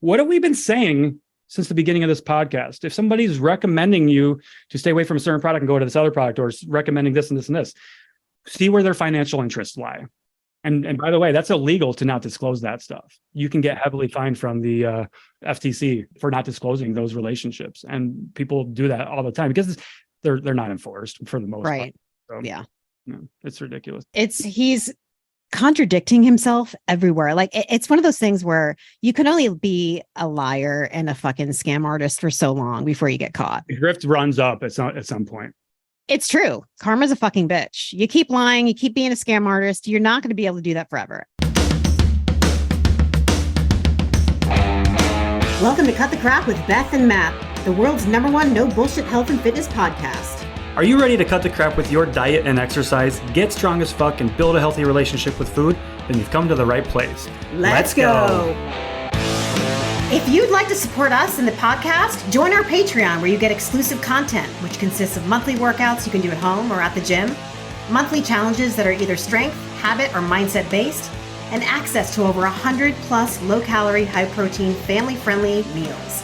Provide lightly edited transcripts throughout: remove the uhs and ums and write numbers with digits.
What have we been saying since the beginning of this podcast? If somebody's recommending you to stay away from a certain product and go to this other product, or recommending this and this and this, see where their financial interests lie. And by the way, that's illegal to not disclose that stuff. You can get heavily fined from the FTC for not disclosing those relationships. And people do that all the time because they're not enforced for the most part. Right. So, yeah. It's ridiculous. He's contradicting himself everywhere. Like it's one of those things where you can only be a liar and a fucking scam artist for so long before you get caught. The grift runs up at some point. It's true. Karma's a fucking bitch. You keep lying, you keep being a scam artist, you're not going to be able to do that forever. Welcome to Cut the Crap with Beth and Matt, the world's #1 no bullshit health and fitness podcast. Are you ready to cut the crap with your diet and exercise, get strong as fuck, and build a healthy relationship with food? Then you've come to the right place. Let's go. If you'd like to support us in the podcast, join our Patreon where you get exclusive content, which consists of monthly workouts you can do at home or at the gym, monthly challenges that are either strength, habit, or mindset based, and access to over 100 plus low-calorie, high-protein, family-friendly meals.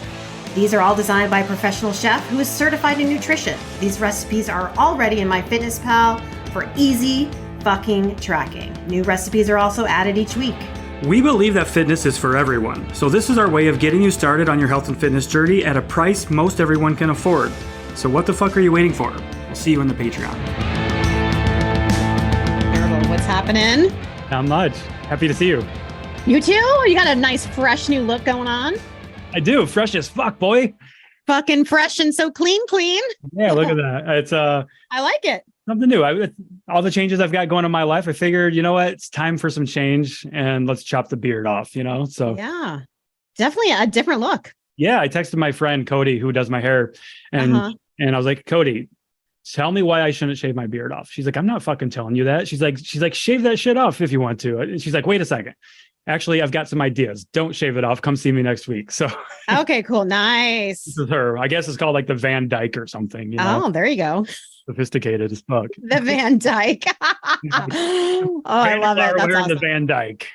These are all designed by a professional chef who is certified in nutrition. These recipes are already in MyFitnessPal for easy fucking tracking. New recipes are also added each week. We believe that fitness is for everyone, so this is our way of getting you started on your health and fitness journey at a price most everyone can afford. So what the fuck are you waiting for? We'll see you in the Patreon. What's happening? Not much. Happy to see you. You too? You got a nice, fresh new look going on. I do. Fresh as fuck, boy. Fucking fresh and so clean. Yeah, look at that. It's I like it. Something new. All the changes I've got going in my life, I figured, you know what? It's time for some change and let's chop the beard off, you know? So yeah, definitely a different look. Yeah. I texted my friend Cody, who does my hair, and I was like, Cody, tell me why I shouldn't shave my beard off. She's like, I'm not fucking telling you that. She's like, shave that shit off if you want to. And she's like, wait a second. Actually, I've got some ideas. Don't shave it off. Come see me next week. So okay, cool. Nice. This is her. I guess it's called like the Van Dyke or something. You know? Oh, there you go. Sophisticated as fuck. The Van Dyke. Oh, I love it. That's awesome. The Van Dyke.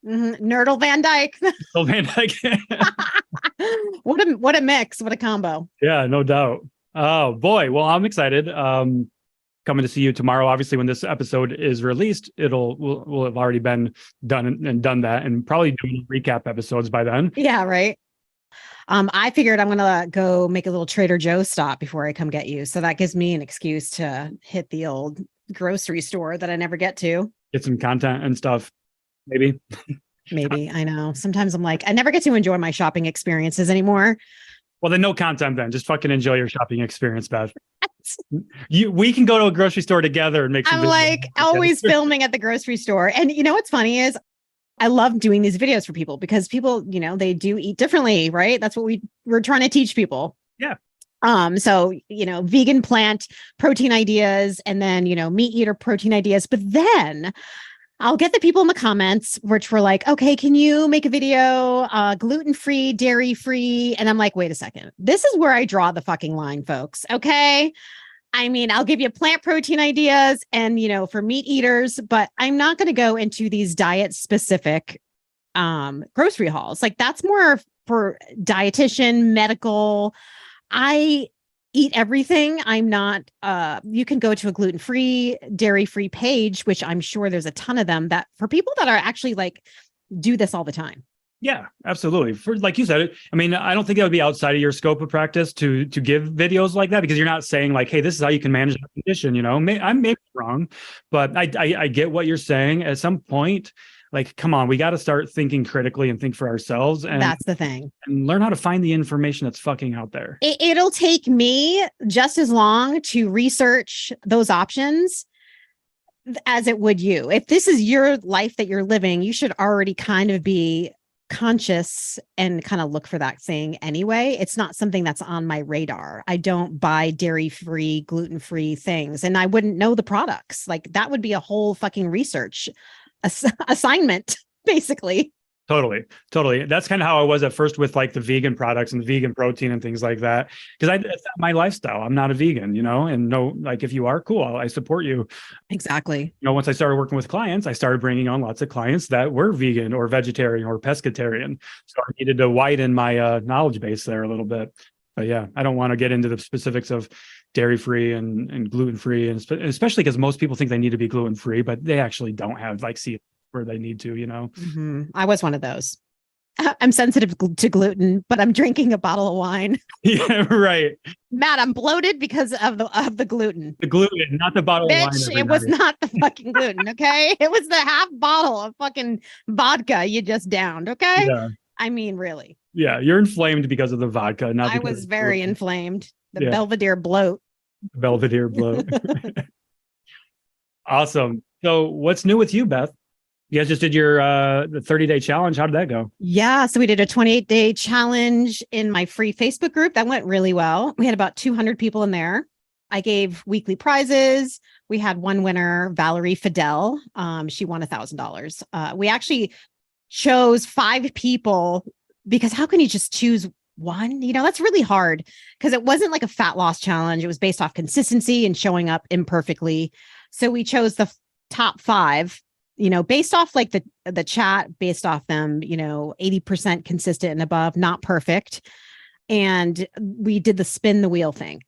Nerdle Van Dyke. Nerdle Van Dyke. What a mix. What a combo. Yeah, no doubt. Oh boy. Well, I'm excited. Coming to see you tomorrow. Obviously, when this episode is released, will have already been done and done that, and probably doing recap episodes by then. Yeah, right. I figured I'm gonna go make a little Trader Joe's stop before I come get you, so that gives me an excuse to hit the old grocery store that I never get to. Get some content and stuff, maybe. Maybe. I know. Sometimes I'm like, I never get to enjoy my shopping experiences anymore. Well, then no content then. Just fucking enjoy your shopping experience, Beth. We can go to a grocery store together and make some I'm like always filming at the grocery store. And you know what's funny is I love doing these videos for people because people, you know, they do eat differently, right? That's what we're trying to teach people. Yeah. So, you know, vegan, plant, protein ideas, and then, you know, meat eater protein ideas. But then I'll get the people in the comments, which were like, okay, can you make a video, gluten-free, dairy-free? And I'm like, wait a second. This is where I draw the fucking line, folks. Okay. I mean, I'll give you plant protein ideas and, you know, for meat eaters, but I'm not going to go into these diet specific grocery hauls. Like that's more for dietitian, medical. I eat everything. I'm not, you can go to a gluten-free, dairy-free page, which I'm sure there's a ton of them that for people that are actually like do this all the time. Yeah, absolutely. For like you said, I mean, I don't think that would be outside of your scope of practice to give videos like that because you're not saying like, hey, this is how you can manage the condition. You know, I'm maybe wrong, but I get what you're saying. At some point, like, come on, we got to start thinking critically and think for ourselves. And that's the thing. And learn how to find the information that's fucking out there. It'll take me just as long to research those options as it would you. If this is your life that you're living, you should already kind of be conscious and kind of look for that thing anyway. It's not something that's on my radar. I don't buy dairy-free, gluten-free things, and I wouldn't know the products. Like that would be a whole fucking research assignment, basically. Totally. Totally. That's kind of how I was at first with like the vegan products and the vegan protein and things like that. Because it's not my lifestyle. I'm not a vegan, and no, like if you are, cool, I support you. Exactly. Once I started working with clients, I started bringing on lots of clients that were vegan or vegetarian or pescatarian. So I needed to widen my knowledge base there a little bit. But yeah, I don't want to get into the specifics of dairy-free and gluten-free, and especially because most people think they need to be gluten-free, but they actually don't have like where they need to, I was one of those. I'm sensitive to gluten, but I'm drinking a bottle of wine. Yeah, right. Matt, I'm bloated because of the gluten. The gluten, not the bottle Bitch, of wine. it was not the fucking gluten, okay? It was the half bottle of fucking vodka you just downed, okay? Yeah. I mean, really. Yeah, you're inflamed because of the vodka. Not I was very inflamed. The Belvedere bloat. Belvedere bloat. Awesome. So what's new with you, Beth? You guys just did your the 30-day challenge. How did that go? Yeah. So we did a 28-day challenge in my free Facebook group. That went really well. We had about 200 people in there. I gave weekly prizes. We had one winner, Valerie Fidel. She won $1,000. We actually chose 5 people because how can you just choose one? That's really hard because it wasn't like a fat loss challenge. It was based off consistency and showing up imperfectly. So we chose the top 5. Based off like the chat, based off them, 80% consistent and above, not perfect. And we did the spin the wheel thing.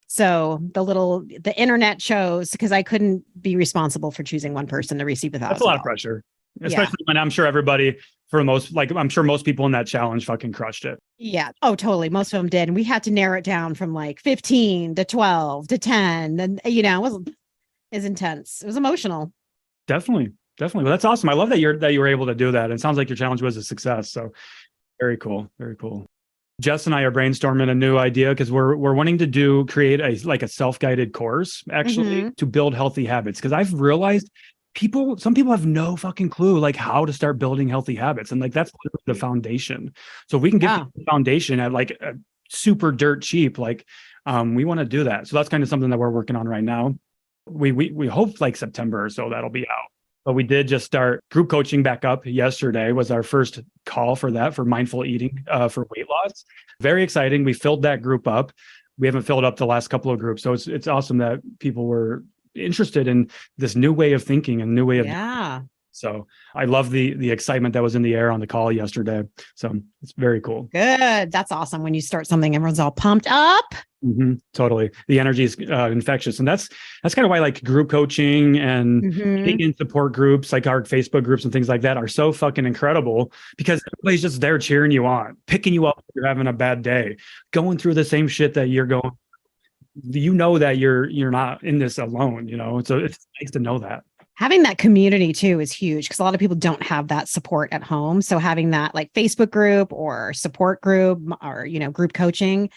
So the internet chose, because I couldn't be responsible for choosing one person to receive $1,000. That's a lot of pressure, especially when I'm sure everybody I'm sure most people in that challenge fucking crushed it. Yeah. Oh, totally. Most of them did. And we had to narrow it down from like 15 to 12 to 10. And, it was intense. It was emotional. Definitely. Well, that's awesome. I love that you were able to do that. It sounds like your challenge was a success. So very cool. Very cool. Jess and I are brainstorming a new idea because we're wanting to create a self-guided course actually to build healthy habits. Because I've realized some people have no fucking clue like how to start building healthy habits. And like that's the foundation. So if we can get the foundation at like a super dirt cheap, like we want to do that. So that's kind of something that we're working on right now. We hope like September or so that'll be out. But we did just start group coaching back up yesterday was our first call for mindful eating for weight loss. Very exciting. We filled that group up. We haven't filled up the last couple of groups. So it's awesome that people were interested in this new way of thinking and new way of doing. So I love the excitement that was in the air on the call yesterday. So it's very cool. Good. That's awesome. When you start something, everyone's all pumped up. Totally. The energy is infectious. And that's kind of why like group coaching and getting in support groups, like our Facebook groups and things like that are so fucking incredible because everybody's just there cheering you on, picking you up if you're having a bad day, going through the same shit that you're going. That you're not in this alone, so it's nice to know that. Having that community too is huge because a lot of people don't have that support at home. So having that like Facebook group or support group or, group coaching,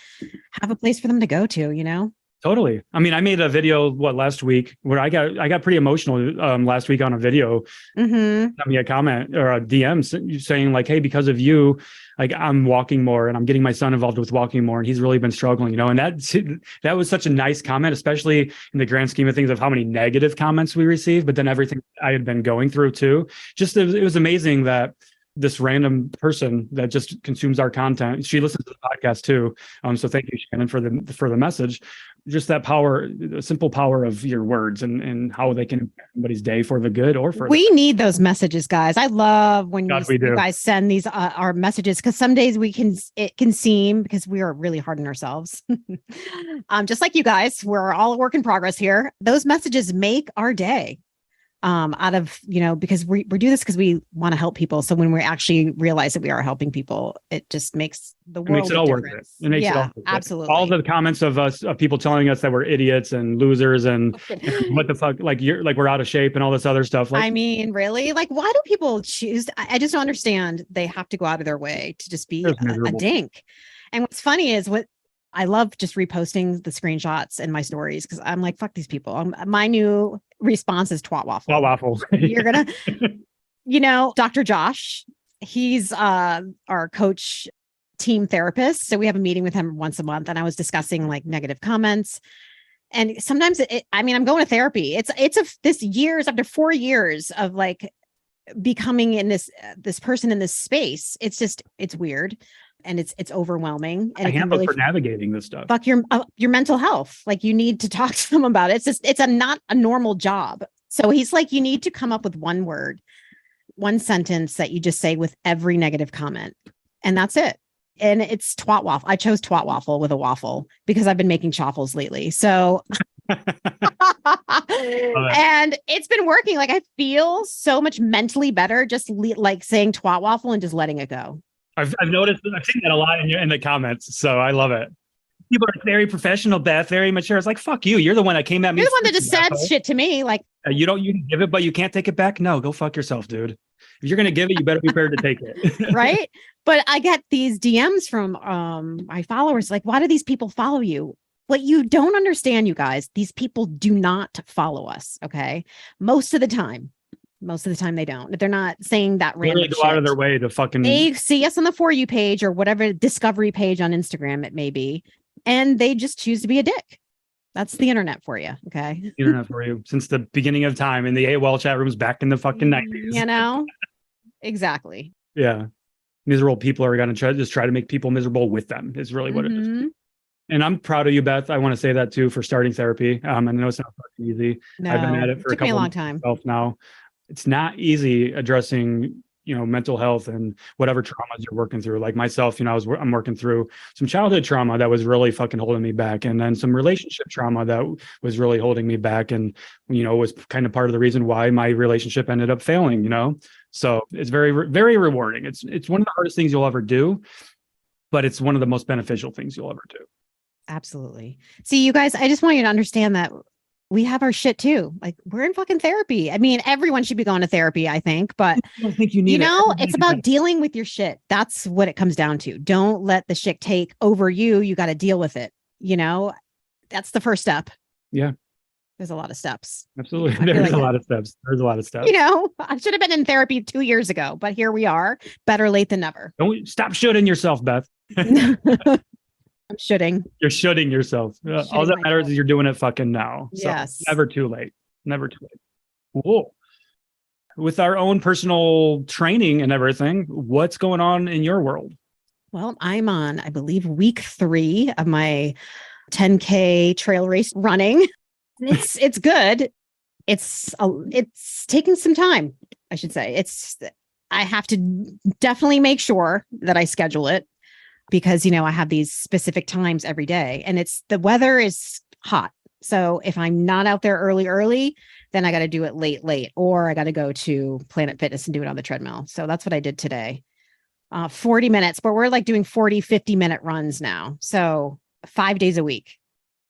have a place for them to go to, Totally. I mean, I made a video last week where I got pretty emotional last week on a video. Sent me a comment or a DM saying like, hey, because of you, like I'm walking more and I'm getting my son involved with walking more and he's really been struggling, and that was such a nice comment, especially in the grand scheme of things of how many negative comments we received, but then everything I had been going through too. Just it was amazing that this random person that just consumes our content, she listens to the podcast too. So thank you, Shannon, for the message. Just that power, the simple power of your words and how they can impact somebody's day for the good or for we need those messages, guys. I love when you guys send these our messages because some days it can seem because we are really hard on ourselves. Just like you guys, we're all a work in progress here. Those messages make our day. Out of, because we do this because we want to help people. So when we actually realize that we are helping people, it just makes the world. It makes it all worth it. It makes it all worth it. Absolutely. All the comments of people telling us that we're idiots and losers and what the fuck, like we're out of shape and all this other stuff. Like, I mean, really, like, why do people choose? I just don't understand. They have to go out of their way to just be a dink. And what's funny is I love just reposting the screenshots in my stories because I'm like, fuck these people. My new response is twat waffle. Twat waffle. You're gonna, Dr. Josh, he's our coach team therapist. So we have a meeting with him once a month and I was discussing like negative comments. And sometimes I'm going to therapy. It's this years after 4 years of like becoming in this person in this space. It's weird and it's overwhelming, and I it can handle really for navigating this stuff. fuck your mental health. Like, you need to talk to them about it. It's not a normal job. So he's like, you need to come up with one word, one sentence that you just say with every negative comment, and that's it. And it's twat waffle. I chose twat waffle with a waffle because I've been making chaffles lately. So and it's been working. Like, I feel so much mentally better just like saying twat waffle and just letting it go. I've noticed, I've seen that a lot in the comments, so I love it. People are very professional, Beth, very mature. It's like, fuck you. You're the one that came at me. You're the one that just said shit to me. Like, you can give it, but you can't take it back. No, go fuck yourself, dude. If you're gonna give it, you better be prepared to take it. right. But I get these DMs from my followers, like, why do these people follow you? What you don't understand, you guys, these people do not follow us. Okay. Most of the time they don't. They're not saying that random Really go out of their way to fucking. They see us on the For You page or whatever discovery page on Instagram it may be, and they just choose to be a dick. That's the internet for you. Okay. Internet for you since the beginning of time in the AOL chat rooms back in the fucking 90s. You know? Exactly. Yeah. Miserable people are going to try to make people miserable with them is really what it is. And I'm proud of you, Beth. I want to say that too, for starting therapy. I know it's not fucking easy. No, I've been at it for a couple long time now. It's not easy addressing, mental health and whatever traumas you're working through. Like myself, I'm working through some childhood trauma that was really fucking holding me back. And then some relationship trauma that was really holding me back. And, was kind of part of the reason why my relationship ended up failing, So it's very, very rewarding. It's one of the hardest things you'll ever do, but it's one of the most beneficial things you'll ever do. Absolutely. See, you guys, I just want you to understand that we have our shit too. Like, we're in fucking therapy. I mean, everyone should be going to therapy, I think, but I don't think you need it's about dealing with your shit. That's what it comes down to. Don't let the shit take over you. You got to deal with it. That's the first step. Yeah. There's a lot of steps. Absolutely. There's a lot of steps. There's a lot of steps. I should have been in therapy 2 years ago, but here we are. Better late than never. Don't stop shooting yourself, Beth. I'm shooting. You're shooting yourself. All that matters is you're doing it fucking now. So yes. Never too late. Never too late. Cool. With our own personal training and everything, what's going on in your world? Well, I'm on, I believe, week 3 of my 10K trail race running. It's good. It's taking some time, I should say. I have to definitely make sure that I schedule it, because, I have these specific times every day, and the weather is hot. So if I'm not out there early, then I got to do it late, or I got to go to Planet Fitness and do it on the treadmill. So that's what I did today. 40 minutes, but we're like doing 40, 50-minute runs now. So 5 days a week.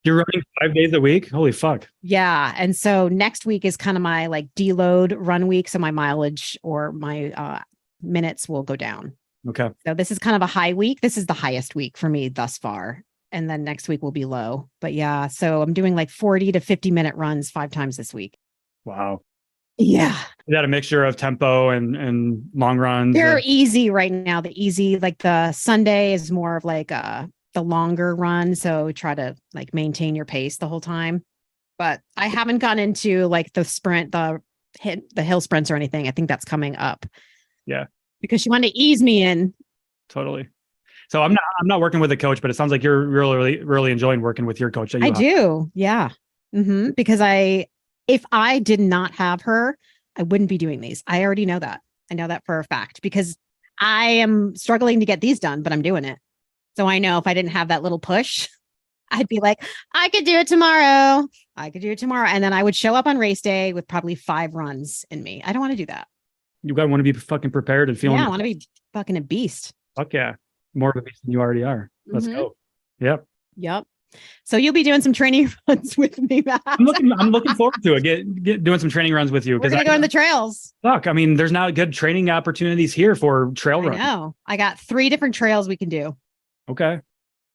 You're running 5 days a week? Holy fuck. Yeah. And so next week is kind of my like deload run week. So my mileage or my minutes will go down. Okay. So this is kind of a high week. This is the highest week for me thus far. And then next week will be low. But yeah, so I'm doing like 40 to 50-minute runs 5 times this week. Wow. Yeah. Is that a mixture of tempo and long runs? They're easy right now. Like the Sunday is more of like the longer run. So try to like maintain your pace the whole time. But I haven't gone into like the sprint, the hill sprints or anything. I think that's coming up. Yeah. Because she wanted to ease me in. Totally. So I'm not working with a coach, but it sounds like you're really, really enjoying working with your coach. I do. Yeah. Because if I did not have her, I wouldn't be doing these. I already know that. I know that for a fact, because I am struggling to get these done, but I'm doing it. So I know if I didn't have that little push, I'd be like, I could do it tomorrow. And then I would show up on race day with probably 5 runs in me. I don't want to do that. You got to want to be fucking prepared and feeling. Yeah, I want to be fucking a beast. Fuck yeah. More of a beast than you already are. Let's go. Yep. So you'll be doing some training runs with me, Matt. I'm looking forward to it. Get doing some training runs with you. We're going to go on the trails. Fuck. I mean, there's not good training opportunities here for trail runs. No, I got 3 different trails we can do. Okay.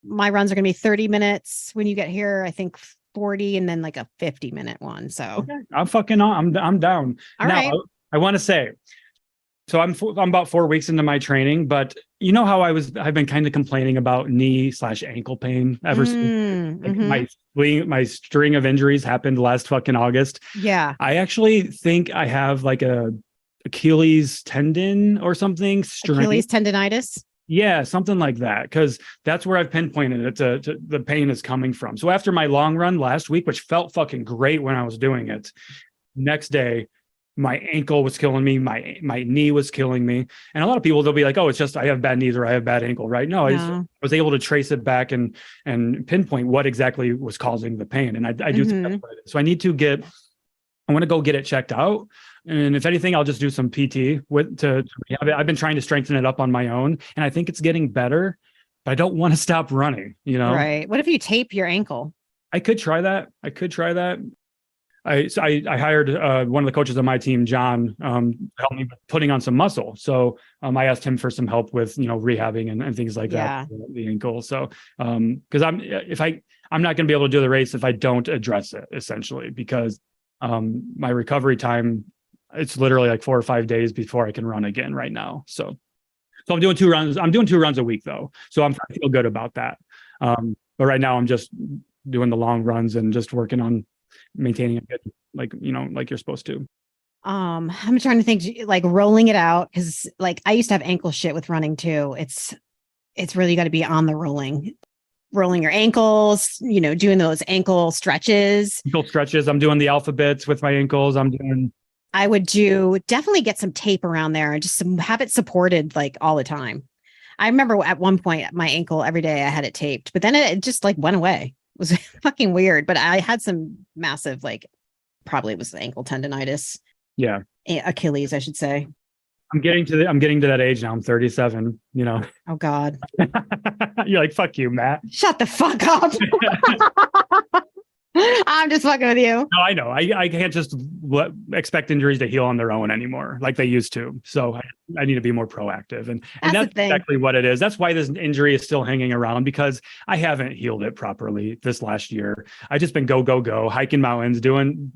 My runs are going to be 30 minutes when you get here. I think 40 and then like a 50-minute one. So okay. I'm fucking on. I'm down. All right. I want to say, so I'm about 4 weeks into my training, but you know how I've been kind of complaining about knee/ankle pain ever since my string of injuries happened last fucking August. Yeah. I actually think I have like a Achilles tendon or something. Achilles tendonitis. Yeah, something like that, because that's where I've pinpointed it to the pain is coming from. So after my long run last week, which felt fucking great when I was doing it, next day, my ankle was killing me. My knee was killing me. And a lot of people, they'll be like, oh, it's just I have bad knees or I have bad ankle, right? No, I was able to trace it back and pinpoint what exactly was causing the pain. And I do think that's what it is. So I want to go get it checked out. And if anything, I'll just do some PT to rehab it. I've been trying to strengthen it up on my own, and I think it's getting better, but I don't want to stop running, Right. What if you tape your ankle? I could try that. I hired one of the coaches on my team, John, to help me with putting on some muscle. So I asked him for some help with, rehabbing and things like that, the ankle. So because I'm not going to be able to do the race if I don't address it, essentially, because my recovery time, it's literally like 4 or 5 days before I can run again right now. So I'm doing 2 runs. I'm doing 2 runs a week though. So I feel good about that. But right now I'm just doing the long runs and just working on maintaining it like you're supposed to. I'm trying to think, like rolling it out, because like I used to have ankle shit with running too. It's really got to be on the rolling your ankles, doing those ankle stretches. I'm doing the alphabets with my ankles. I would definitely get some tape around there and just have it supported like all the time. I remember at one point my ankle every day I had it taped, but then it just like went away. It was fucking weird, but I had some massive, probably it was the ankle tendonitis. Yeah. Achilles, I should say. I'm getting to that age now. I'm 37, Oh God. You're like, fuck you, Matt. Shut the fuck up. I'm just fucking with you. No, I know. I can't just expect injuries to heal on their own anymore like they used to. So I need to be more proactive. And that's exactly what it is. That's why this injury is still hanging around, because I haven't healed it properly this last year. I just been go, hiking mountains, doing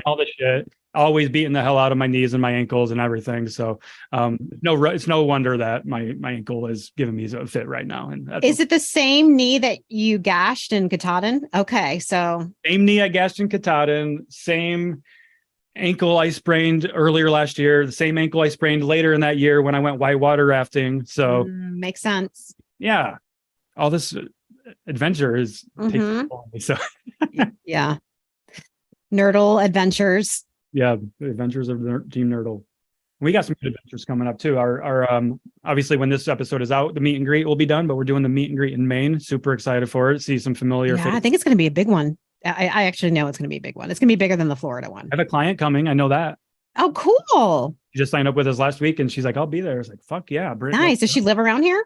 all this shit, always beating the hell out of my knees and my ankles and everything. So it's no wonder that my ankle is giving me a fit right now. And is it the same knee that you gashed in Katahdin? Okay, so same knee I gashed in Katahdin, same ankle I sprained earlier last year, the same ankle I sprained later in that year when I went whitewater rafting. So makes sense. Yeah, all this adventure is taking me. So yeah, Nerdle adventures. Yeah, the adventures of Team Nerdle. We got some good adventures coming up too. Our obviously when this episode is out, the meet and greet will be done, but we're doing the meet and greet in Maine. Super excited for it. See some familiar faces. I think it's going to be a big one. I actually know it's going to be a big one. It's going to be bigger than the Florida one. I have a client coming. I know that. Oh, cool. She just signed up with us last week and she's like, I'll be there. I was like, fuck yeah. Nice. Does she live around here?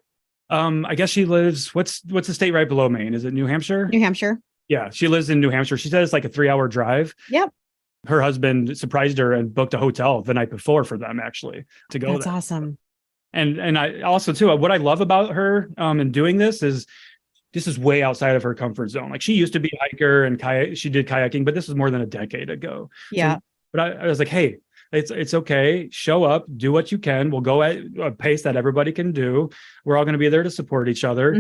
I guess she lives, what's the state right below Maine? Is it New Hampshire? New Hampshire. Yeah. She lives in New Hampshire. She said it's like a 3-hour drive. Yep. Her husband surprised her and booked a hotel the night before for them actually to go. That's awesome. And I also too, what I love about her in doing this is way outside of her comfort zone. Like she used to be a hiker and she did kayaking, but this is more than a decade ago. Yeah. So, but I was like, hey, it's okay. Show up, do what you can. We'll go at a pace that everybody can do. We're all going to be there to support each other.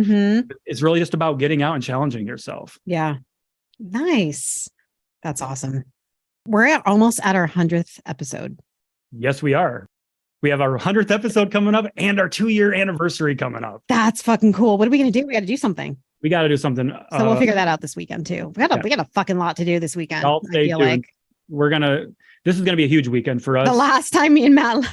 It's really just about getting out and challenging yourself. Yeah. Nice. That's awesome. We're almost at our 100th episode. Yes, we are. We have our 100th episode coming up and our 2-year anniversary coming up. That's fucking cool. What are we going to do? We got to do something. We got to do something. So we'll figure that out this weekend too. We got a fucking lot to do this weekend. I'll stay tuned. This is going to be a huge weekend for us. The last time me and Matt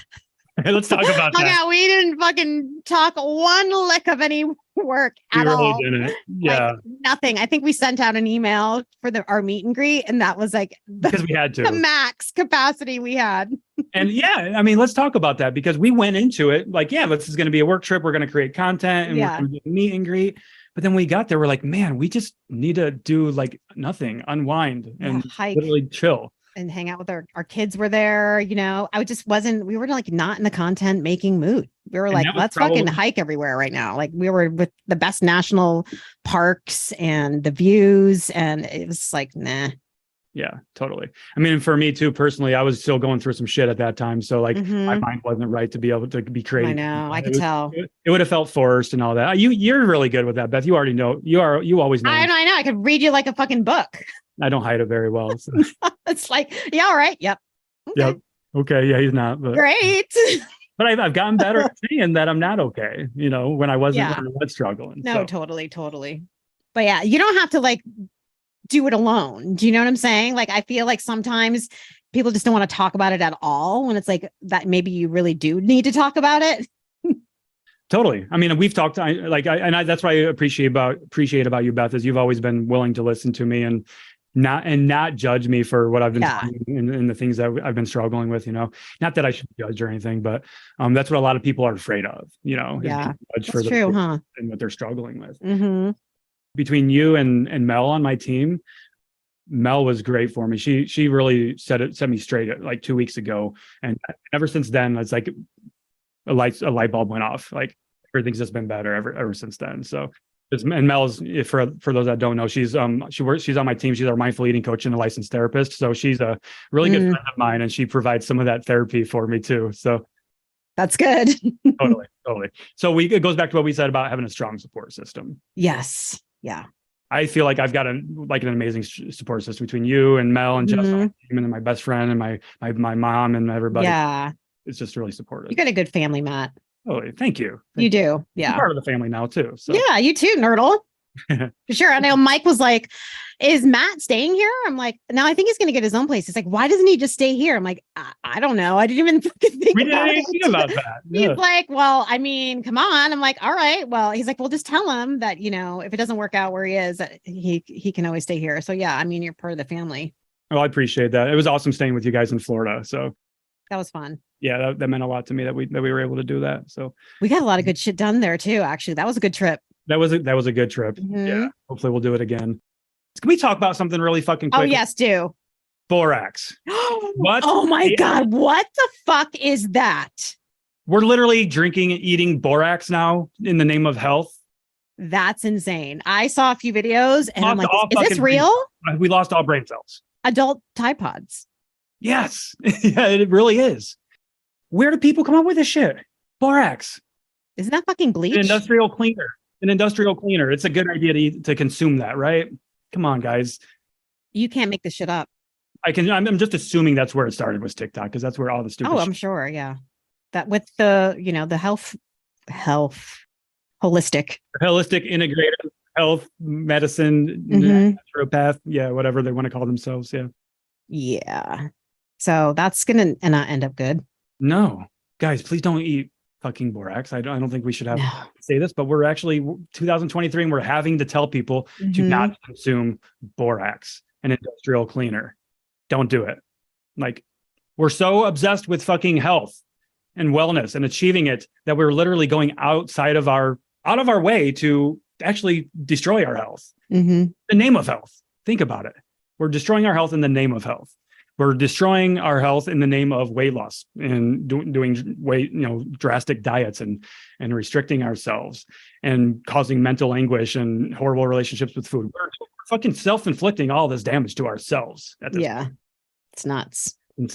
let's talk about that. Yeah, we didn't fucking talk one lick of any work at all. Didn't. Yeah, nothing. I think we sent out an email for our meet and greet, and that was like because we had to the max capacity we had. And yeah, I mean, let's talk about that because we went into it like, this is going to be a work trip. We're going to create content and we're going to do a meet and greet. But then we got there, we're like, man, we just need to do like nothing, unwind and hike. Literally chill. And hang out with our kids were there, we were like not in the content making mood. We were like, let's fucking hike everywhere right now. Like we were with the best national parks and the views. And it was like, nah. Yeah, totally. I mean, for me too, personally, I was still going through some shit at that time. So like my mind wasn't right to be able to be creative. I know. I could tell. It would have felt forced and all that. You're really good with that, Beth. You already know. You always know. I know. I could read you like a fucking book. I don't hide it very well. So. It's like, yeah, all right. Yep. Okay. Yep. Okay. Yeah, he's not. Great. But I've gotten better at saying that I'm not okay, when I wasn't Yeah. when I was struggling. No, So totally. But yeah, you don't have to like do it alone. Do you know what I'm saying? Like, I feel like sometimes people just don't want to talk about it at all when it's like that maybe you really do need to talk about it. totally. I mean, we've talked. That's what I appreciate about you, Beth, is you've always been willing to listen to me and not judge me for what I've been doing and the things that I've been struggling with. Not that I should judge or anything, but that's what a lot of people are afraid of. Yeah, judge that's true, huh? And what they're struggling with. Mm-hmm. Between you and Mel on my team, Mel was great for me. She really set me straight like 2 weeks ago, and ever since then, it's like a light bulb went off. Like everything's just been better ever since then. So, and Mel's, for those that don't know, she's on my team. She's our mindful eating coach and a licensed therapist. So she's a really good friend of mine, and she provides some of that therapy for me too. So that's good. totally. So it goes back to what we said about having a strong support system. Yes. Yeah. I feel like I've got an amazing support system between you and Mel and Jess, and then my best friend and my mom and everybody. Yeah. It's just really supportive. You got a good family, Matt. Oh, thank you. You do. Yeah. I'm part of the family now too. So. Yeah, you too, Nerdle. For sure. I know Mike was like, is Matt staying here? I'm like, no, I think he's going to get his own place. He's like, why doesn't he just stay here? I'm like, I don't know. I didn't even think about that. Yeah. He's like, well, I mean, come on. I'm like, all right. Well, he's like, well, just tell him that, if it doesn't work out where he is, that he can always stay here. So yeah, I mean, you're part of the family. Oh, I appreciate that. It was awesome staying with you guys in Florida. So that was fun. Yeah, that meant a lot to me that we were able to do that. So we got a lot of good shit done there too. Actually, that was a good trip. That was a good trip. Mm-hmm. Yeah. Hopefully we'll do it again. Can we talk about something really fucking quick? Oh, yes, do. Borax. What? Oh my God. What the fuck is that? We're literally drinking and eating borax now in the name of health. That's insane. I saw a few videos and I'm like, is this real? We lost all brain cells. Adult Tide Pods. Yes. Yeah, it really is. Where do people come up with this shit? Borax. Isn't that fucking bleach? An industrial cleaner. It's a good idea to consume that, right? Come on, guys. You can't make this shit up. I'm just assuming that's where it started, was TikTok, because that's where all the stupid. Oh, I'm sure. Yeah. That with the, the health, holistic, integrative health medicine, naturopath. Yeah. Whatever they want to call themselves. Yeah. Yeah. So that's going to not end up good. No, guys, please don't eat fucking borax. I don't think we should have to say this, but we're actually 2023 and we're having to tell people to not consume borax, an industrial cleaner. Don't do it. Like, we're so obsessed with fucking health and wellness and achieving it that we're literally going out of our way to actually destroy our health. The name of health. Think about it. We're destroying our health in the name of health. We're destroying our health in the name of weight loss and doing drastic diets and restricting ourselves and causing mental anguish and horrible relationships with food. We're fucking self-inflicting all this damage to ourselves at this point. It's nuts. It's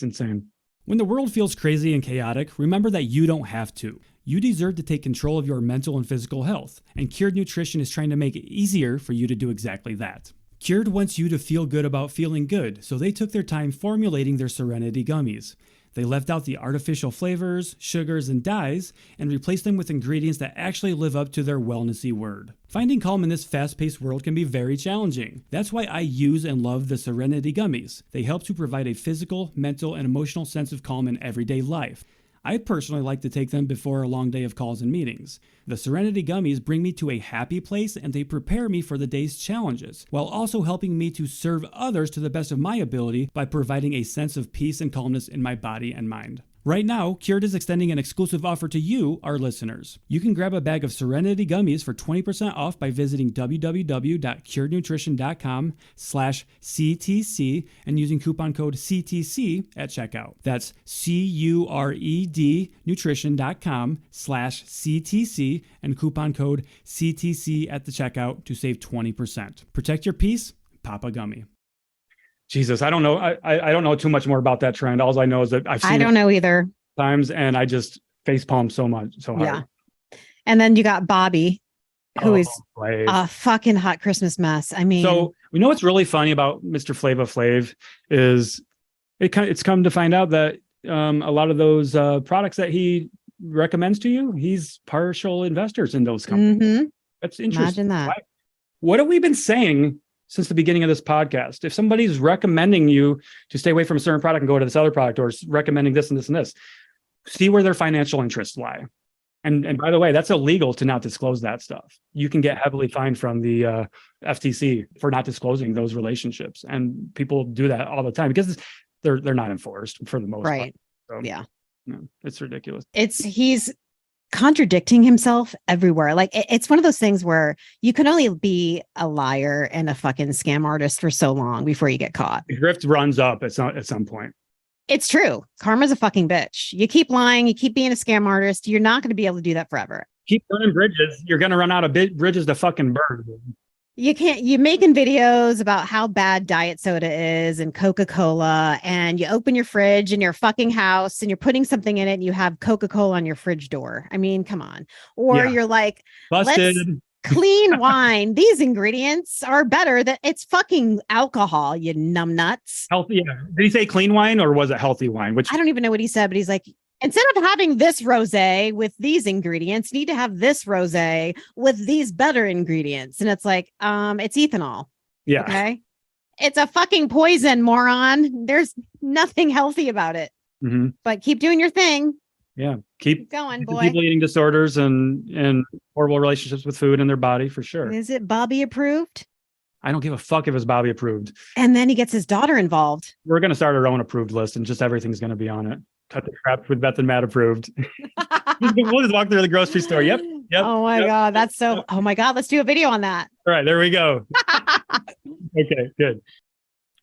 insane. When the world feels crazy and chaotic, remember that you don't have to. You deserve to take control of your mental and physical health, and Cured Nutrition is trying to make it easier for you to do exactly that. Cured wants you to feel good about feeling good, so they took their time formulating their Serenity gummies. They left out the artificial flavors, sugars, and dyes, and replaced them with ingredients that actually live up to their wellnessy word. Finding calm in this fast-paced world can be very challenging. That's why I use and love the Serenity gummies. They help to provide a physical, mental, and emotional sense of calm in everyday life. I personally like to take them before a long day of calls and meetings. The Serenity gummies bring me to a happy place and they prepare me for the day's challenges, while also helping me to serve others to the best of my ability by providing a sense of peace and calmness in my body and mind. Right now, Cured is extending an exclusive offer to you, our listeners. You can grab a bag of Serenity gummies for 20% off by visiting www.curednutrition.com/CTC and using coupon code CTC at checkout. That's CURED nutrition.com/CTC and coupon code CTC at the checkout to save 20%. Protect your peace, pop a gummy. Jesus, I don't know. I don't know too much more about that trend. All I know is that I've seen I don't know either. Times, and I just facepalm so hard. Yeah. And then you got Bobby, who is a fucking hot Christmas mess. I mean, so we know what's really funny about Mr. Flava Flav is it's come to find out that a lot of those products that he recommends to you, he's partial investors in those companies. Mm-hmm. That's interesting. Imagine that. What have we been saying since the beginning of this podcast? If somebody's recommending you to stay away from a certain product and go to this other product, or recommending this and this and this, see where their financial interests lie. And by the way, that's illegal to not disclose that stuff. You can get heavily fined from the FTC for not disclosing those relationships. And people do that all the time because they're not enforced for the most Right. part. So, Yeah. no, it's ridiculous. He's contradicting himself everywhere. Like it's one of those things where you can only be a liar and a fucking scam artist for so long before you get caught. The grift runs up at some point. It's true. Karma's a fucking bitch. You keep lying, you keep being a scam artist, you're not going to be able to do that forever. Keep burning bridges. You're going to run out of bridges to fucking burn. You're making videos about how bad diet soda is and Coca-Cola, and you open your fridge in your fucking house and you're putting something in it and you have Coca-Cola on your fridge door. I mean, come on. Or you're like, busted. Let's clean wine. These ingredients are better than it's fucking alcohol, you numbnuts. Healthy. Yeah. Did he say clean wine or was it healthy wine? Which I don't even know what he said, but he's like, instead of having this rosé with these ingredients, you need to have this rosé with these better ingredients. And it's like, it's ethanol. Yeah. Okay. It's a fucking poison, moron. There's nothing healthy about it. Mm-hmm. But keep doing your thing. Yeah. Keep going, boy. People eating disorders and horrible relationships with food in their body for sure. Is it Bobby approved? I don't give a fuck if it's Bobby approved. And then he gets his daughter involved. We're going to start our own approved list and just everything's going to be on it. Cut the crap with Beth and Matt approved. We'll just walk through the grocery store. Yep. Oh my God. That's so, oh my God. Let's do a video on that. All right. There we go. Okay, good.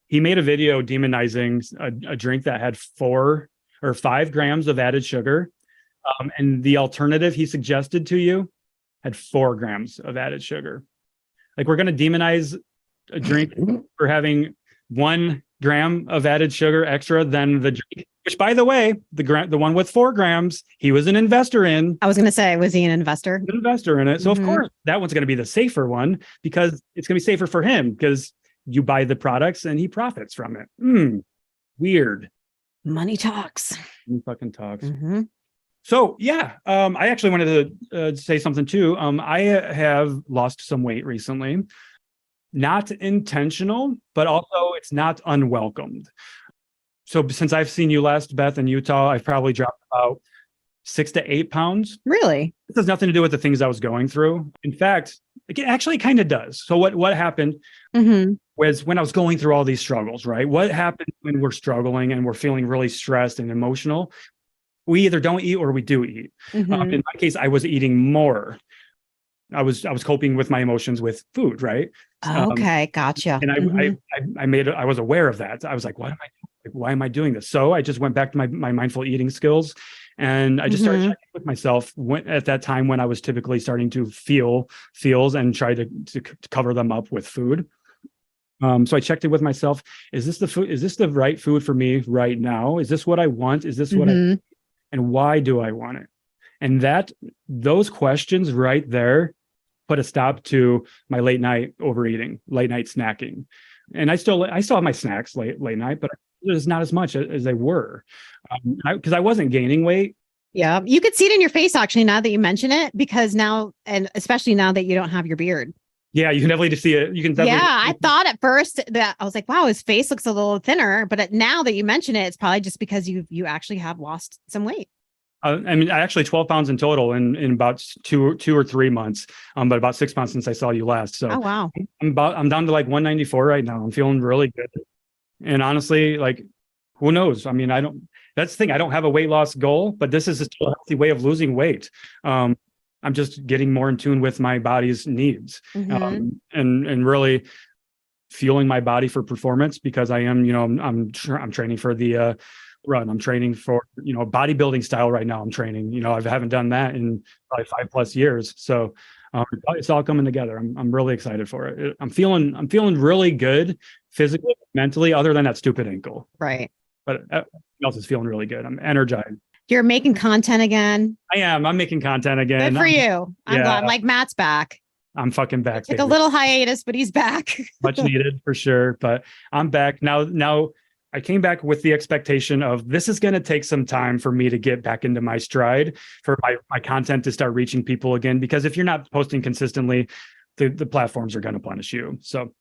He made a video demonizing a drink that had 4 or 5 grams of added sugar. And the alternative he suggested to you had 4 grams of added sugar. Like, we're going to demonize a drink for having 1 gram of added sugar extra than the drink, which, by the way, the one with 4 grams, he was an investor in. I was going to say, was he an investor? An investor in it. So, of course, that one's going to be the safer one because it's going to be safer for him because you buy the products and he profits from it. Weird. Money talks. He fucking talks. Mm-hmm. So, yeah, I actually wanted to say something too. I have lost some weight recently. Not intentional, but also it's not unwelcomed. So since I've seen you last, Beth, in Utah, I've probably dropped about 6 to 8 pounds. Really? This has nothing to do with the things I was going through. In fact, it actually kind of does. So what happened was when I was going through all these struggles, right? What happens when we're struggling and we're feeling really stressed and emotional? We either don't eat or we do eat. In my case, I was eating more. I was coping with my emotions with food, right? Okay, gotcha. And I was aware of that. I was like, what am I doing? Like, why am I doing this? So I just went back to my mindful eating skills, and I just started checking with myself at that time when I was typically starting to feel feels and try to cover them up with food. So I checked it with myself. Is this the food? Is this the right food for me right now? Is this what I want? Is this what I, and why do I want it? And those questions right there put a stop to my late night overeating, late night snacking. And I still have my snacks late night, but it's not as much as they were because I wasn't gaining weight. Yeah, you could see it in your face actually now that you mention it, because now, and especially now that you don't have your beard. Yeah, you can definitely see it. You can definitely. Yeah, I thought at first that I was like, wow, his face looks a little thinner. But now that you mention it, it's probably just because you actually have lost some weight. I mean, I actually 12 pounds in total in about two or 3 months, but about 6 months since I saw you last. So oh wow, I'm down to like 194 right now. I'm feeling really good. And honestly, like, who knows? I mean, that's the thing. I don't have a weight loss goal, but this is a healthy way of losing weight. I'm just getting more in tune with my body's needs, and really fueling my body for performance, because I am, I'm training for the run. I'm training for, bodybuilding style right now. I'm training, I haven't done that in probably 5+ years. So it's all coming together. I'm really excited for it. I'm feeling really good physically, mentally, other than that stupid ankle. Right. But everything else is feeling really good. I'm energized. You're making content again. I am. I'm making content again. Good for you. I'm glad. Like, Matt's back. I'm fucking back. Took a little hiatus, but he's back. Much needed for sure. But I'm back now. I came back with the expectation of this is going to take some time for me to get back into my stride, for my content to start reaching people again. Because if you're not posting consistently, the platforms are going to punish you. So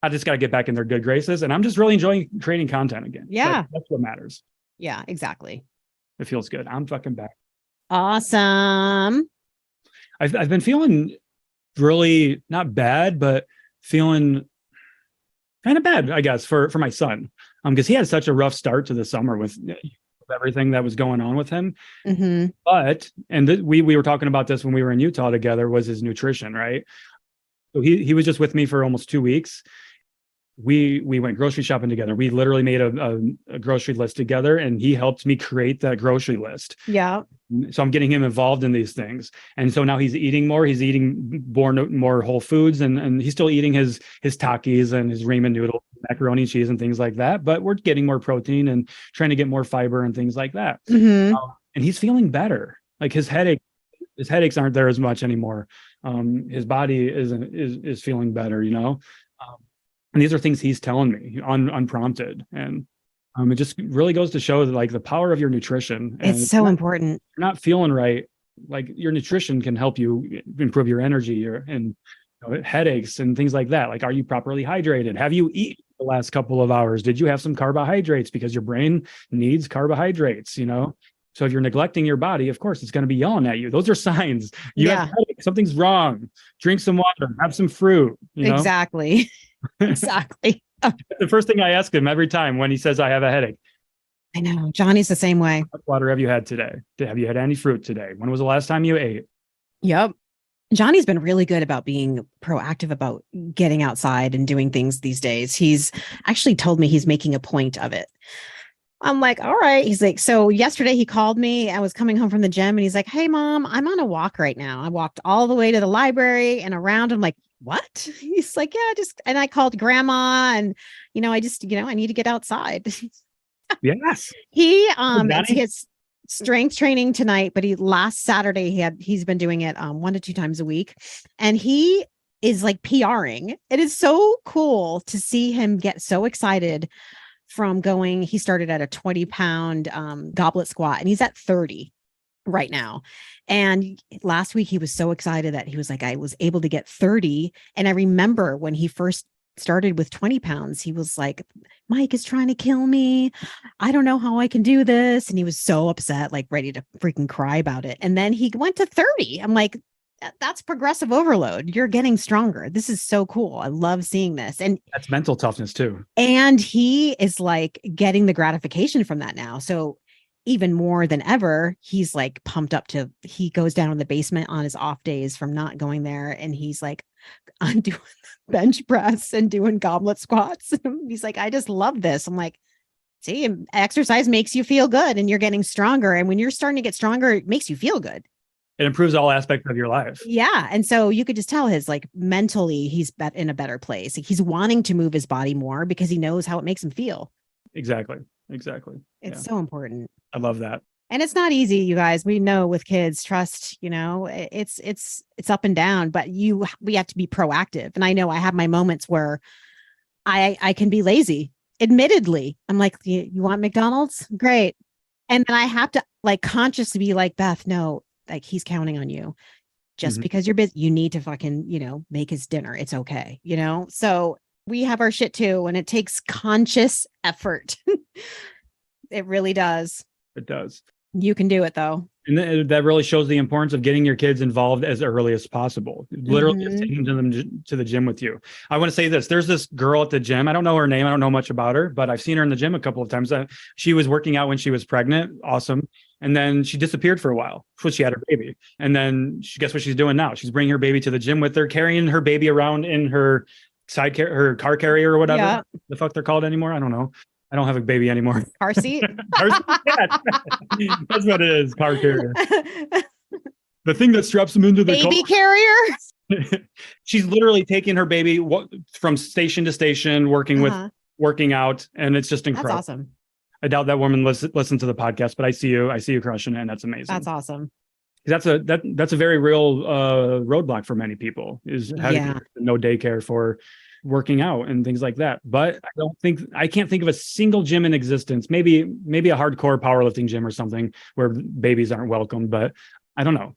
I just got to get back in their good graces. And I'm just really enjoying creating content again. Yeah. That's what matters. Yeah, exactly. It feels good. I'm fucking back. Awesome. I've been feeling really not bad, but feeling kind of bad, I guess, for my son. Because he had such a rough start to the summer with everything that was going on with him. Mm-hmm. But, and we were talking about this when we were in Utah together, was his nutrition, right? So he was just with me for almost 2 weeks. We went grocery shopping together. We literally made a grocery list together, and he helped me create that grocery list. Yeah. So I'm getting him involved in these things. And so now he's eating more. He's eating more whole foods, and he's still eating his Takis and his ramen noodles, macaroni and cheese and things like that. But we're getting more protein and trying to get more fiber and things like that. Mm-hmm. And he's feeling better. Like his headaches aren't there as much anymore. His body is feeling better, you know? And these are things he's telling me unprompted. And it just really goes to show that, like, the power of your nutrition. And It's so important. you're not feeling right, like, your nutrition can help you improve your energy and headaches and things like that. Like, are you properly hydrated? Have you eaten the last couple of hours? Did you have some carbohydrates? Because your brain needs carbohydrates, you know? So if you're neglecting your body, of course, it's going to be yelling at you. Those are signs. You have headache, something's wrong. Drink some water, have some fruit, you know? Exactly. Exactly. The first thing I ask him every time when he says I have a headache, I know. Johnny's the same way. what water have you had today? Have you had any fruit today? When was the last time you ate? Yep. Johnny's been really good about being proactive about getting outside and doing things these days. He's actually told me he's making a point of it. I'm like, all right. He's like, so yesterday he called me. I was coming home from the gym and he's like, hey, Mom, I'm on a walk right now. I walked all the way to the library and around. I'm like, what? He's like, yeah, and I called Grandma and, I need to get outside. Yes. It's his strength training tonight, but last Saturday he's been doing it 1 to 2 times a week, and he is like PRing. It is so cool to see him get so excited from going. He started at a 20-pound goblet squat, and he's at 30 right now. And last week he was so excited that he was like, I was able to get 30. And I remember when he first started with 20 pounds, he was like, Mike is trying to kill me. I don't know how I can do this. And he was so upset, like ready to freaking cry about it. And then he went to 30. I'm like, that's progressive overload. You're getting stronger. This is so cool. I love seeing this. And that's mental toughness too. And he is like getting the gratification from that now. So even more than ever, he's like pumped up he goes down in the basement on his off days from not going there. And he's like, I'm doing bench press and doing goblet squats. He's like, I just love this. I'm like, see, exercise makes you feel good and you're getting stronger. And when you're starting to get stronger, it makes you feel good. It improves all aspects of your life. Yeah. And so you could just tell mentally, he's in a better place. He's wanting to move his body more because he knows how it makes him feel. Exactly. It's so important. I love that. And it's not easy, you guys. We know with kids, trust, it's up and down, but we have to be proactive. And I know I have my moments where I can be lazy. Admittedly, I'm like, you want McDonald's? Great. And then I have to like consciously be like, Beth, no, like he's counting on you. Just because you're busy, you need to fucking, make his dinner. It's okay. So we have our shit too. And it takes conscious effort. It really does. It does. You can do it though. And that really shows the importance of getting your kids involved as early as possible. Literally just taking them to the gym with you. I want to say this. There's this girl at the gym. I don't know her name. I don't know much about her, but I've seen her in the gym a couple of times. She was working out when she was pregnant. Awesome. And then she disappeared for a while when she had her baby. And then guess what she's doing now? She's bringing her baby to the gym with her, carrying her baby around in her her car carrier or whatever the fuck they're called anymore. I don't know. I don't have a baby anymore. Car seat? That's what it is. Car carrier. The thing that straps them into the baby carrier. She's literally taking her baby from station to station, working out. And it's just incredible. That's awesome. I doubt that woman listen to the podcast, but I see you crushing it. And that's amazing. That's awesome. That's a very real roadblock for many people is having no daycare for working out and things like that. But I can't think of a single gym in existence. Maybe a hardcore powerlifting gym or something where babies aren't welcome, but I don't know.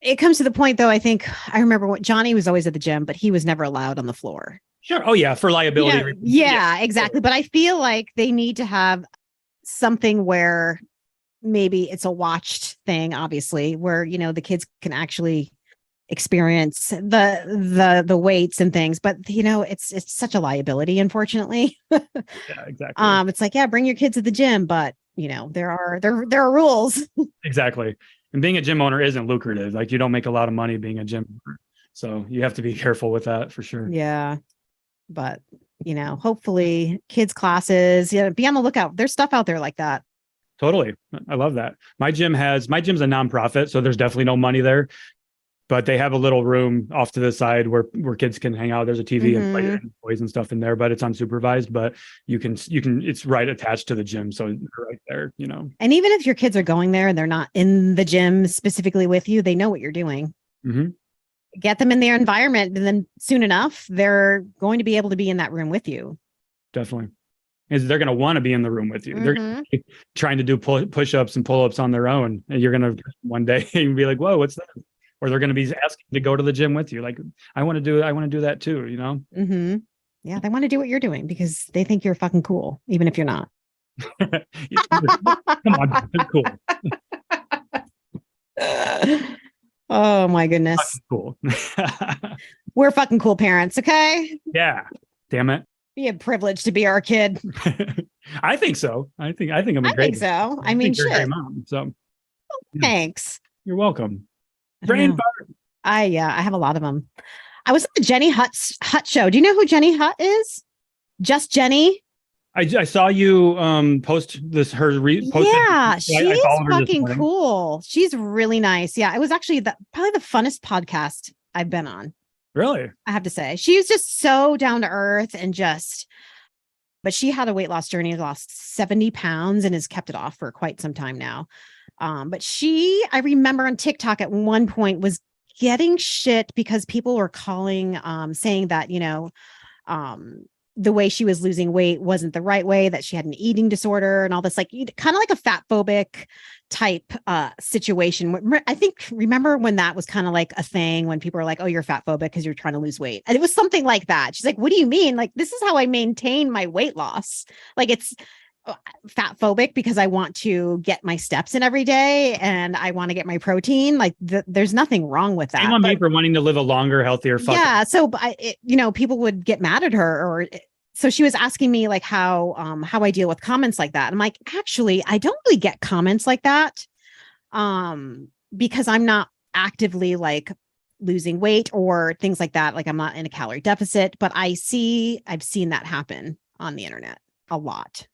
It comes to the point though, I think I remember what Johnny was always at the gym, but he was never allowed on the floor. Sure. Oh yeah, for liability. Yeah, exactly. But I feel like they need to have something where maybe it's a watched thing, obviously, where the kids can actually experience the weights and things. But it's such a liability, unfortunately. Yeah, exactly. It's like, yeah, bring your kids to the gym, but there are rules. Exactly. And being a gym owner isn't lucrative. Like you don't make a lot of money being a gym owner. So you have to be careful with that for sure. Yeah. But, hopefully kids classes, be on the lookout. There's stuff out there like that. Totally. I love that. My gym's a nonprofit, so there's definitely no money there, but they have a little room off to the side where kids can hang out. There's a TV and play and toys and stuff in there, but it's unsupervised, but you can, it's right attached to the gym. So they're right there, And even if your kids are going there and they're not in the gym specifically with you, they know what you're doing. Mm-hmm. Get them in their environment, and then soon enough, they're going to be able to be in that room with you. Definitely. They're going to want to be in the room with you. They're gonna be trying to do push-ups and pull-ups on their own. And you're going to one day be like, whoa, what's that? Or they're going to be asking to go to the gym with you. Like, I want to do that too, Mm-hmm. Yeah. They want to do what you're doing because they think you're fucking cool, even if you're not. Come on, cool. Oh my goodness. Cool. We're fucking cool parents. Okay. Yeah. Damn it. Be a privilege to be our kid. I think so. I think I'm a great. I think so. I mean, you're a shit. great mom. So Thanks. You're welcome. Brain fart. I have a lot of them. I was at the Jenny Hutt show. Do you know who Jenny Hutt is? Just Jenny. I saw you post this Yeah, she's fucking cool. She's really nice. Yeah, it was actually probably the funnest podcast I've been on. Really? I have to say. She was just so down to earth and but she had a weight loss journey, lost 70 pounds and has kept it off for quite some time now. But I remember on TikTok at one point was getting shit because people were calling, saying that, the way she was losing weight wasn't the right way, that she had an eating disorder and all this, like kind of like a fat phobic type situation. I think, remember when that was kind of like a thing when people were like, oh, you're fat phobic because you're trying to lose weight. And it was something like that. She's like, what do you mean? Like, this is how I maintain my weight loss. Like it's fat phobic because I want to get my steps in every day and I want to get my protein. Like there's nothing wrong with that. Shame on me for wanting to live a longer, healthier. Yeah. So, people would get mad at her, so she was asking me like how I deal with comments like that. I'm like, actually, I don't really get comments like that, because I'm not actively like losing weight or things like that. Like I'm not in a calorie deficit, but I've seen that happen on the internet a lot.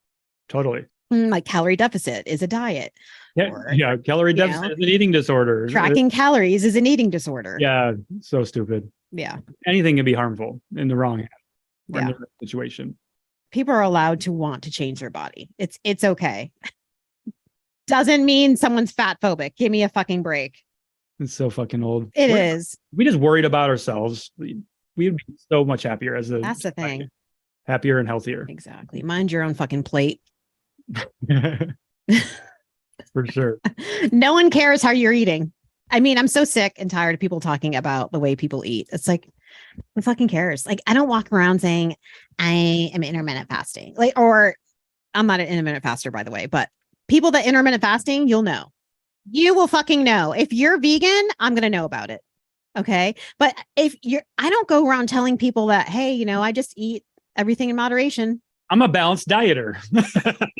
Totally. Like calorie deficit is a diet. Yeah. Calorie deficit is an eating disorder. Tracking calories is an eating disorder. Yeah. So stupid. Yeah. Anything can be harmful in the wrong situation. People are allowed to want to change their body. It's okay. Doesn't mean someone's fat phobic. Give me a fucking break. It's so fucking old. It is. We just worried about ourselves. We'd be so much happier that's the thing. Happier and healthier. Exactly. Mind your own fucking plate. For sure. No one cares how you're eating. I mean, I'm so sick and tired of people talking about the way people eat. It's like, who fucking cares? Like, I don't walk around saying I am intermittent fasting. Like, or I'm not an intermittent faster, by the way, but people that intermittent fasting, you'll know. You will fucking know. If you're vegan, I'm going to know about it. Okay. But I don't go around telling people that, hey, I just eat everything in moderation. I'm a balanced dieter.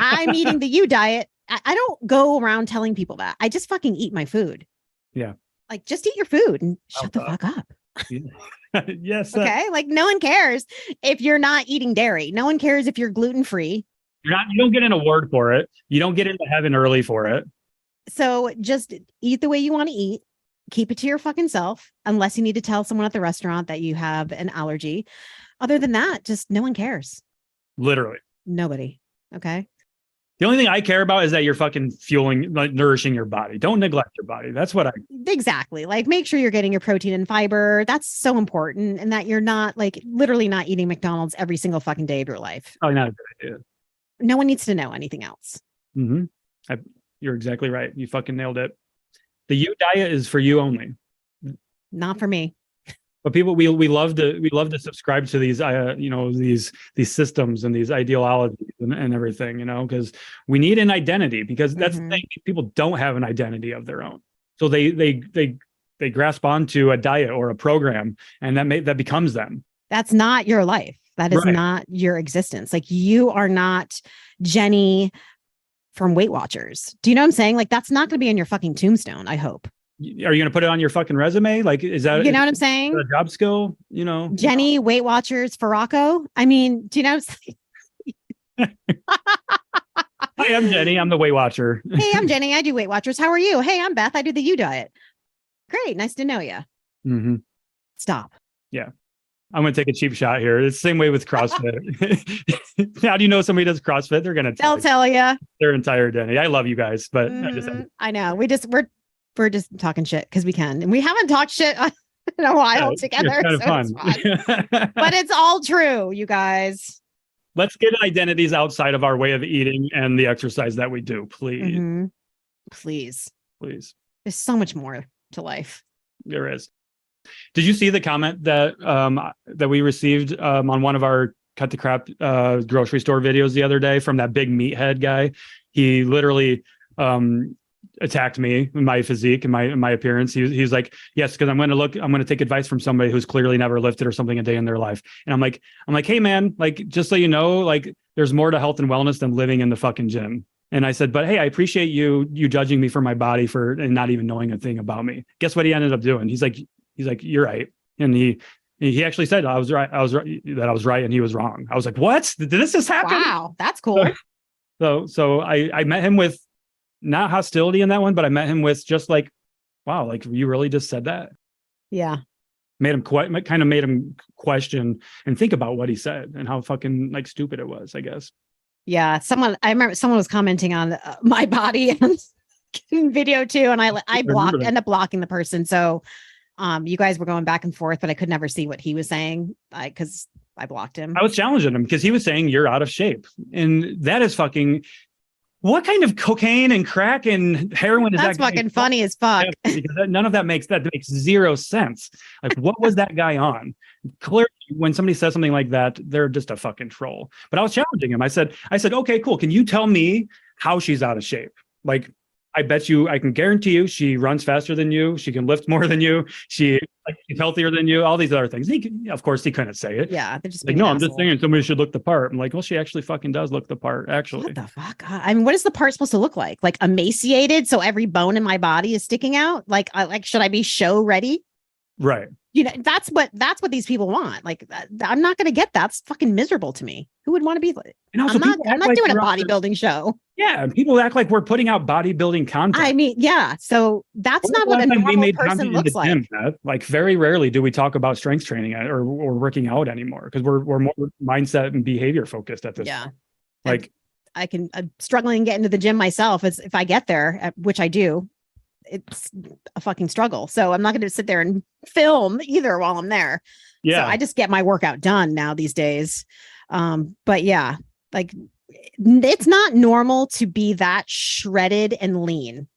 I'm eating the you diet. I don't go around telling people that. I just fucking eat my food. Yeah. Like, just eat your food and shut the fuck up. Yes. Okay. Like, no one cares if you're not eating dairy. No one cares if you're gluten-free. You don't get an award for it. You don't get into heaven early for it. So just eat the way you want to eat. Keep it to your fucking self, unless you need to tell someone at the restaurant that you have an allergy. Other than that, just no one cares. Literally. Nobody. Okay. The only thing I care about is that you're fucking fueling, like nourishing your body. Don't neglect your body. That's what I. Exactly. Like make sure you're getting your protein and fiber. That's so important. And that you're not like literally not eating McDonald's every single fucking day of your life. Probably not a good idea. No one needs to know anything else. Mm-hmm. You're exactly right. You fucking nailed it. The you diet is for you only. Not for me. But people, we love to subscribe to these, these systems and these ideologies and everything, because we need an identity, because that's the thing. People don't have an identity of their own, so they grasp onto a diet or a program, and that becomes them. That's not your life. That is not your existence. Like you are not Jenny from Weight Watchers. Do you know what I'm saying? Like that's not going to be on your fucking tombstone. I hope. Are you going to put it on your fucking resume? Like, is that, you know what I'm saying? A job skill, Jenny, Weight Watchers, Farraco. I mean, do you know? Hi, I'm Jenny. I'm the Weight Watcher. Hey, I'm Jenny. I do Weight Watchers. How are you? Hey, I'm Beth. I do the U diet. Great. Nice to know you. Mm-hmm. Stop. Yeah. I'm going to take a cheap shot here. It's the same way with CrossFit. How do you know somebody does CrossFit? They'll tell you their entire identity. I love you guys, but I know we're just talking shit because we can, and we haven't talked shit in a while together. It's kind of fun. It's fun. But it's all true, you guys. Let's get identities outside of our way of eating and the exercise that we do, please. Mm-hmm. Please. There's so much more to life. There is. Did you see the comment that that we received on one of our Cut the Crap grocery store videos the other day from that big meathead guy? He literally attacked me, my physique and my appearance. He's like, yes, because I'm going to take advice from somebody who's clearly never lifted or something a day in their life. And I'm like, hey man, like, just so you know, like there's more to health and wellness than living in the fucking gym. And I said, but hey, I appreciate you judging me for my body and not even knowing a thing about me. Guess what he ended up doing? He's like, you're right. And he actually said I was right, and he was wrong. I was like, what? Did this just happen? Wow, that's cool. So I met him with not hostility in that one, but I met him with just like, wow, like you really just said that? Yeah. Made him question and think about what he said and how fucking like stupid it was, I guess. Yeah. I remember someone was commenting on my body and video too. And I ended up blocking the person. So you guys were going back and forth, but I could never see what he was saying because I blocked him. I was challenging him because he was saying you're out of shape. And that is fucking, what kind of cocaine and crack and heroin is that? That's fucking funny as fuck. Because none of that makes zero sense. Like, what was that guy on? Clearly, when somebody says something like that, they're just a fucking troll. But I was challenging him. I said, okay, cool. Can you tell me how she's out of shape? Like, I can guarantee you she runs faster than you. She can lift more than you. She's healthier than you. All these other things. Of course, he couldn't say it. Yeah. They're just like, no, I'm just saying somebody should look the part. I'm like, well, she actually fucking does look the part, actually. What the fuck? I mean, what is the part supposed to look like? Like emaciated, so every bone in my body is sticking out? Like should I be show ready? Right. That's what these people want. Like, I'm not going to get that. It's fucking miserable to me. Who would want to be like? I'm not doing a bodybuilding show. Yeah, and people act like we're putting out bodybuilding content. I mean, yeah. So that's not what a normal person looks like. Gym, like, very rarely do we talk about strength training or working out anymore because we're more mindset and behavior focused at this point. Like, I'm struggling to get into the gym myself. If I get there, which I do. It's a fucking struggle. So I'm not going to sit there and film either while I'm there. Yeah. So I just get my workout done now these days. But yeah, like it's not normal to be that shredded and lean.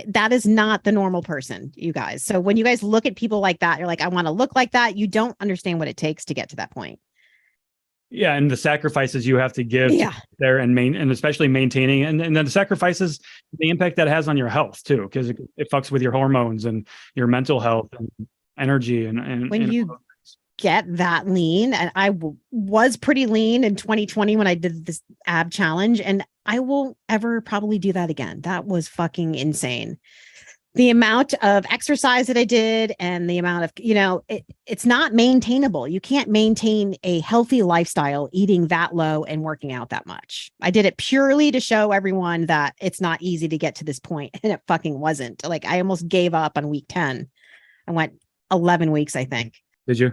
That is not the normal person, you guys. So when you guys look at people like that, you're like, I want to look like that. You don't understand what it takes to get to that point. Yeah, and the sacrifices you have to give there and especially maintaining and then the sacrifices, the impact that has on your health too, because it fucks with your hormones and your mental health and energy and when you get that lean, and I was pretty lean in 2020 when I did this ab challenge, and I won't ever probably do that again. That was fucking insane. The amount of exercise that I did and the amount of, it's not maintainable. You can't maintain a healthy lifestyle eating that low and working out that much. I did it purely to show everyone that it's not easy to get to this point, and it fucking wasn't. Like, I almost gave up on week 10. I went 11 weeks, I think. Did you?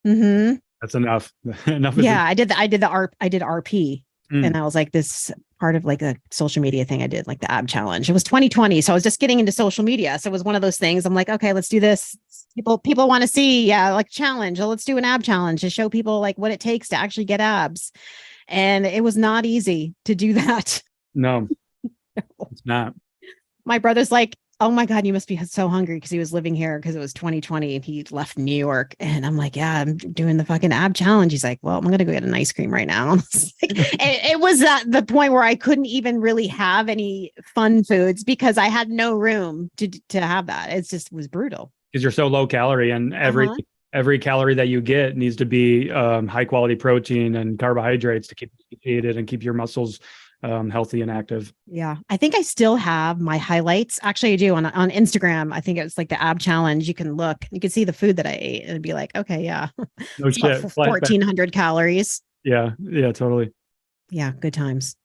Mm-hmm. That's enough. Enough. Yeah, I did RP. And I was like, this part of like a social media thing I did, like the ab challenge. It was 2020. So I was just getting into social media. So it was one of those things. I'm like, okay, let's do this. People want to see, like challenge. So let's do an ab challenge to show people like what it takes to actually get abs. And it was not easy to do that. No, it's not. My brother's like, oh my God, you must be so hungry, because he was living here because it was 2020 and he left New York. And I'm like, yeah, I'm doing the fucking ab challenge. He's like, well, I'm going to go get an ice cream right now. It was at the point where I couldn't even really have any fun foods because I had no room to have that. It just was brutal. Because you're so low calorie, and every calorie that you get needs to be high quality protein and carbohydrates to keep you satiated and keep your muscles healthy and active. Yeah. I think I still have my highlights. Actually, I do on Instagram. I think it was like the ab challenge. You can look, you can see the food that I ate and be like, okay, yeah. No shit. 1,400 calories. Yeah. Yeah, totally. Yeah. Good times.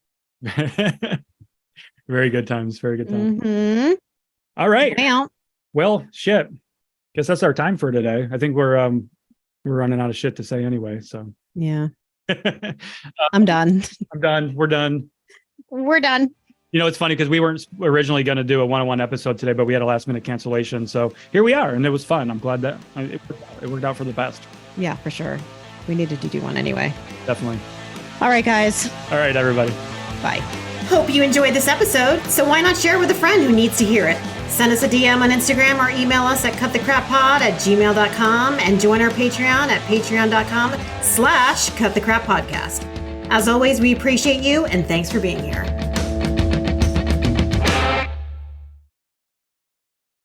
Very good times. Very good times. Mm-hmm. All right. Well, shit. Guess that's our time for today. I think we're running out of shit to say anyway. So yeah. I'm done. I'm done. We're done. We're done. You know, it's funny because we weren't originally going to do a one-on-one episode today, but we had a last minute cancellation. So here we are, and it was fun. I'm glad that it worked out for the best. Yeah, for sure. We needed to do one anyway. Definitely. All right, guys. All right, everybody. Bye. Hope you enjoyed this episode, so why not share with a friend who needs to hear it? Send us a DM on Instagram or email us at cutthecrappod@gmail.com and join our Patreon at patreon.com/cutthecrappodcast. As always, we appreciate you and thanks for being here.